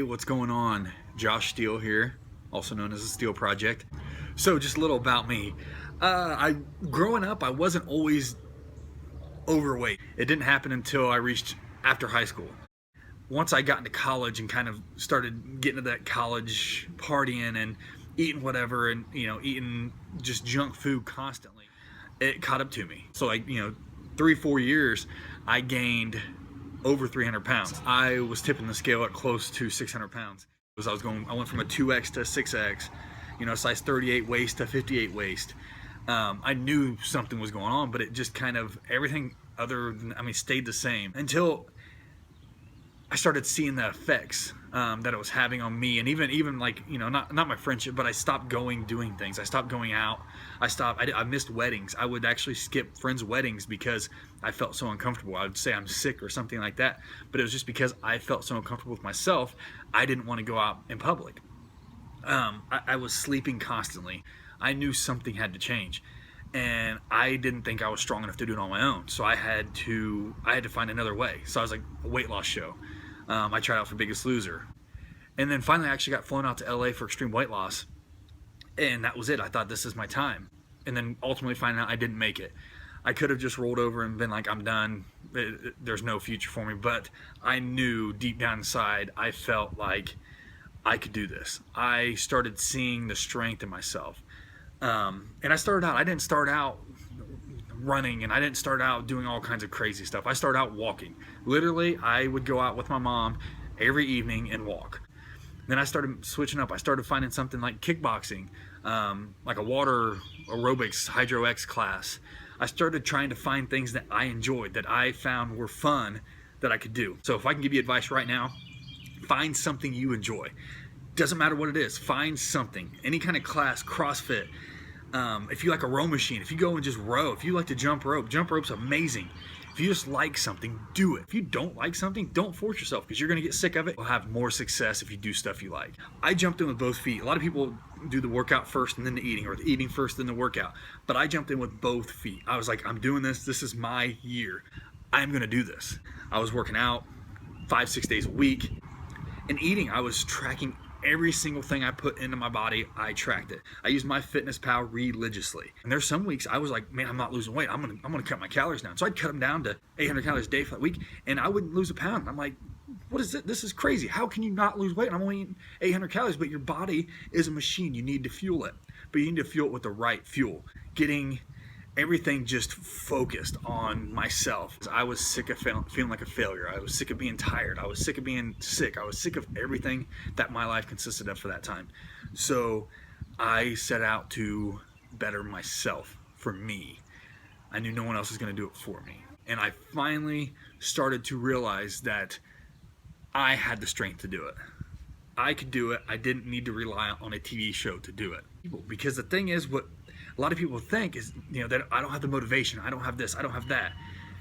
Hey, what's going on? Josh Steele here, also known as the Steele Project. So, just a little about me. Growing up, I wasn't always overweight. It didn't happen until I reached after high school. Once I got into college and kind of started getting to that college partying and eating whatever and eating just junk food constantly, it caught up to me. So 3-4 years, I gained over 300 pounds. I was tipping the scale at close to 600 pounds. I went from a 2X to 6X, size 38 waist to 58 waist. I knew something was going on, but it just kind of, everything stayed the same until I started seeing the effects that it was having on me, and even not my friendship, but I stopped doing things. I stopped going out. I missed weddings. I would actually skip friends' weddings because I felt so uncomfortable. I would say I'm sick or something like that, but it was just because I felt so uncomfortable with myself. I didn't want to go out in public. I was sleeping constantly. I knew something had to change, and I didn't think I was strong enough to do it on my own. So I had to find another way. So I was like, a weight loss show. I tried out for Biggest Loser, and then finally I actually got flown out to LA for Extreme Weight Loss, and that was it. I thought, this is my time, and then ultimately finding out I didn't make it. I could have just rolled over and been like, I'm done. There's no future for me. But I knew deep down inside, I felt like I could do this. I started seeing the strength in myself, and I didn't start out running, and I didn't start out doing all kinds of crazy stuff. I started out walking. Literally, I would go out with my mom every evening and walk. Then I started switching up. I started finding something like kickboxing, like a water aerobics Hydro X class. I started trying to find things that I enjoyed, that I found were fun, that I could do. So if I can give you advice right now, find something you enjoy. Doesn't matter what it is. Find something. Any kind of class, CrossFit. If you like a row machine, if you go and just row, if you like to jump rope's amazing. If you just like something, do it. If you don't like something, don't force yourself, because you're going to get sick of it. You'll have more success if you do stuff you like. I jumped in with both feet. A lot of people do the workout first and then the eating, or the eating first then the workout. But I jumped in with both feet. I was like, I'm doing this. This is my year. I'm going to do this. I was working out 5-6 days a week. And eating, I was tracking every single thing I put into my body. I tracked it. I used MyFitnessPal religiously. And there's some weeks I was like, man, I'm not losing weight. I'm gonna cut my calories down. So I'd cut them down to 800 calories a day for that week, and I wouldn't lose a pound. I'm like, what is it? This is crazy. How can you not lose weight? I'm only eating 800 calories, but your body is a machine. You need to fuel it, but you need to fuel it with the right fuel. Getting everything just focused on myself. I was sick of feeling like a failure. I was sick of being tired. I was sick of being sick. I was sick of everything that my life consisted of for that time. So I set out to better myself for me. I knew no one else was going to do it for me. And I finally started to realize that I had the strength to do it. I could do it. I didn't need to rely on a TV show to do it. Because the thing is, what a lot of people think is, that I don't have the motivation, I don't have this, I don't have that.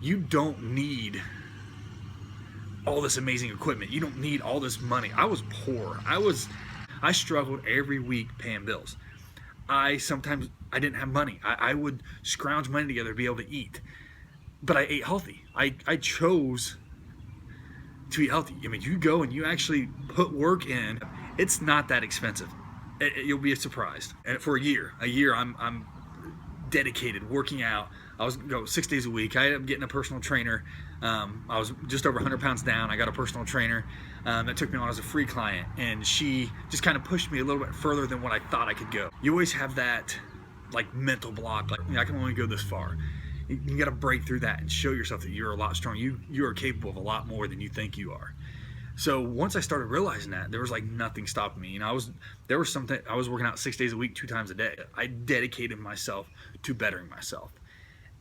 You don't need all this amazing equipment. You don't need all this money. I was poor. I struggled every week paying bills. Sometimes I didn't have money. I would scrounge money together to be able to eat. But I ate healthy. I chose to eat healthy. You go and you actually put work in. It's not that expensive. You'll be surprised. And for a year, I'm dedicated, working out. I was go 6 days a week. I ended up getting a personal trainer. I was just over 100 pounds down. I got a personal trainer that took me on as a free client, and she just kind of pushed me a little bit further than what I thought I could go. You always have that mental block, I can only go this far. You got to break through that and show yourself that you're a lot stronger. You are capable of a lot more than you think you are. So once I started realizing that, there was nothing stopping me. I was working out 6 days a week, 2 times a day. I dedicated myself to bettering myself.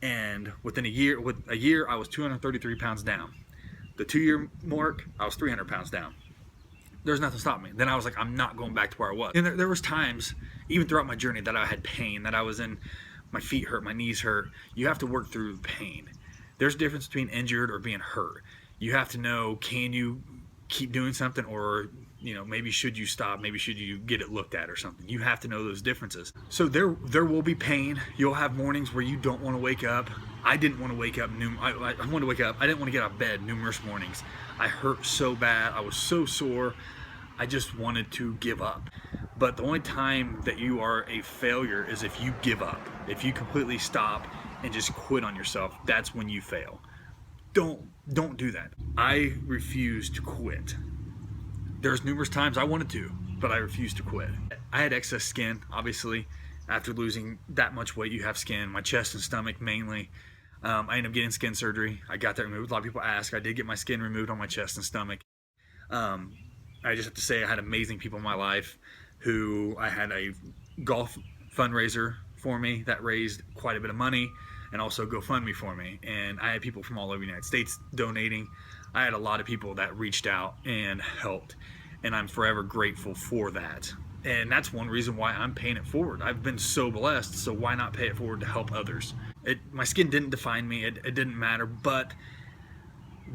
And within a year, I was 233 pounds down. The 2-year mark, I was 300 pounds down. There's nothing stopping me. Then I was like, I'm not going back to where I was. And there was times, even throughout my journey, that I had pain, that I was in, my feet hurt, my knees hurt. You have to work through pain. There's a difference between injured or being hurt. You have to know, can you keep doing something, or maybe should you stop, maybe should you get it looked at or something. You have to know those differences. So there will be pain. You'll have mornings where you don't want to wake up. I didn't want to wake up. I wanted to wake up. I didn't want to get out of bed numerous mornings. I hurt so bad. I was so sore. I just wanted to give up. But the only time that you are a failure is if you give up. If you completely stop and just quit on yourself, that's when you fail. Don't do that. I refuse to quit. There's numerous times I wanted to, but I refused to quit. I had excess skin, obviously. After losing that much weight, you have skin, my chest and stomach mainly. I ended up getting skin surgery. I got that removed. A lot of people ask. I did get my skin removed on my chest and stomach. I just have to say I had amazing people in my life who I had a golf fundraiser for me that raised quite a bit of money, and also GoFundMe for me. And I had people from all over the United States donating. I had a lot of people that reached out and helped, and I'm forever grateful for that. And that's one reason why I'm paying it forward. I've been so blessed, so why not pay it forward to help others? My skin didn't define me. It didn't matter, but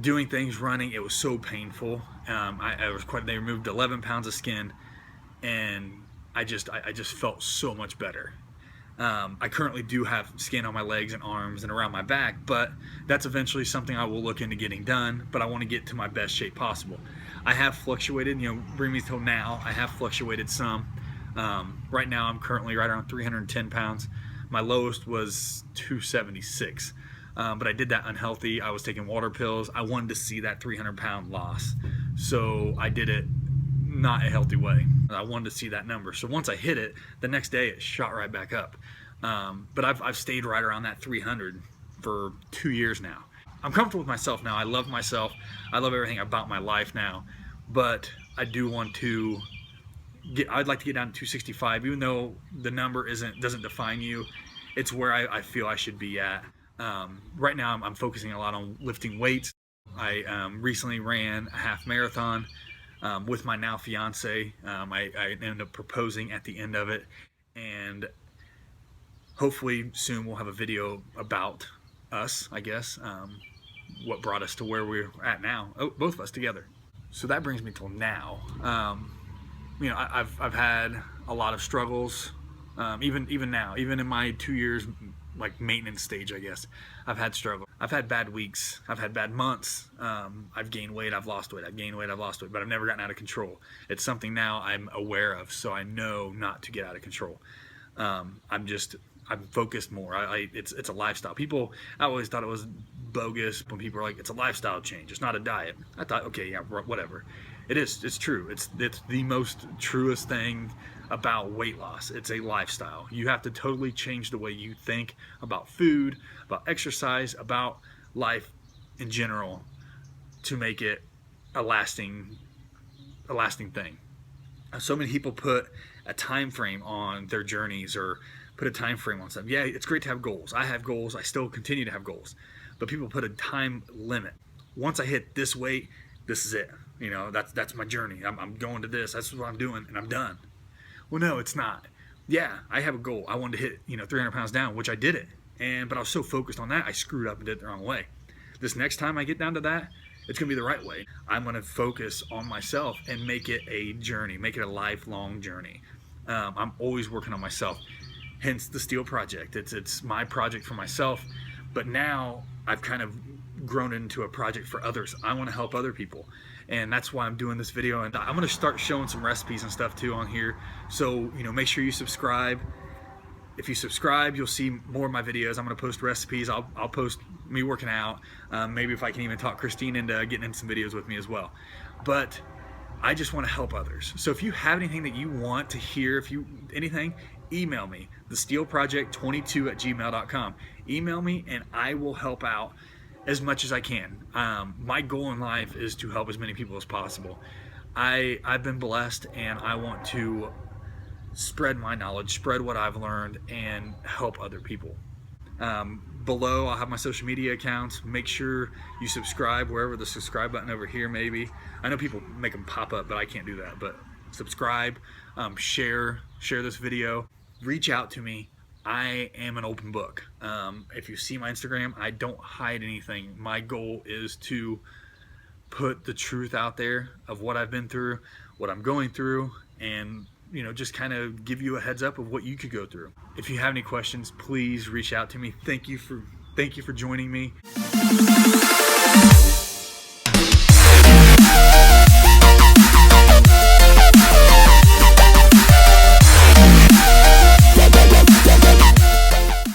doing things, running, it was so painful. They removed 11 pounds of skin, and I just felt so much better. I currently do have skin on my legs and arms and around my back, but that's eventually something I will look into getting done, but I want to get to my best shape possible. I have fluctuated, bring me till now, I have fluctuated some. Right now I'm currently right around 310 pounds. My lowest was 276, but I did that unhealthy. I was taking water pills. I wanted to see that 300-pound loss, so I did it not a healthy way. I wanted to see that number. So once I hit it, the next day it shot right back up. But I've stayed right around that 300 for 2 years now. I'm comfortable with myself now. I love myself. I love everything about my life now. But I do want to I'd like to get down to 265, even though the number doesn't define you. It's where I feel I should be at. Right now I'm focusing a lot on lifting weights. I recently ran a half marathon with my now fiance. I ended up proposing at the end of it, and hopefully soon we'll have a video about us, I guess, what brought us to where we're at now, both of us together. So that brings me till now. I've had a lot of struggles, even now, even in my 2 years, like maintenance stage, I guess, I've had struggle. I've had bad weeks. I've had bad months. I've gained weight. I've lost weight. I've gained weight. I've lost weight. But I've never gotten out of control. It's something now I'm aware of, so I know not to get out of control. I'm focused more. It's a lifestyle. I always thought it was bogus when people were like, it's a lifestyle change. It's not a diet. I thought, okay, yeah, whatever. It is. It's true. It's the most truest thing about weight loss. It's a lifestyle. You have to totally change the way you think about food, about exercise, about life in general to make it a lasting thing. So many people put a time frame on their journeys or put a time frame on something. Yeah, it's great to have goals. I have goals. I still continue to have goals. But people put a time limit. Once I hit this weight, this is it. That's my journey. I'm going to this. That's what I'm doing, and I'm done. Well, no, it's not. Yeah, I have a goal. I wanted to hit 300 pounds down, which I did it. But I was so focused on that, I screwed up and did it the wrong way. This next time I get down to that, it's going to be the right way. I'm going to focus on myself and make it a journey, make it a lifelong journey. I'm always working on myself. Hence the Steel Project. It's my project for myself, but now I've kind of grown into a project for others. I want to help other people, and that's why I'm doing this video. And I'm going to start showing some recipes and stuff too on here. So make sure you subscribe. If you subscribe, you'll see more of my videos. I'm going to post recipes. I'll post me working out. Maybe if I can even talk Christine into getting in some videos with me as well. But I just want to help others. So if you have anything that you want to hear, anything, email me, thesteelproject22@gmail.com. Email me and I will help out as much as I can. My goal in life is to help as many people as possible. I've been blessed, and I want to spread my knowledge, spread what I've learned, and help other people. Below, I'll have my social media accounts. Make sure you subscribe wherever the subscribe button over here maybe. I know people make them pop up, but I can't do that. But subscribe, share this video, reach out to me. I am an open book. If you see my Instagram, I don't hide anything. My goal is to put the truth out there of what I've been through, what I'm going through, and just kind of give you a heads up of what you could go through. If you have any questions, please reach out to me. Thank you for joining me.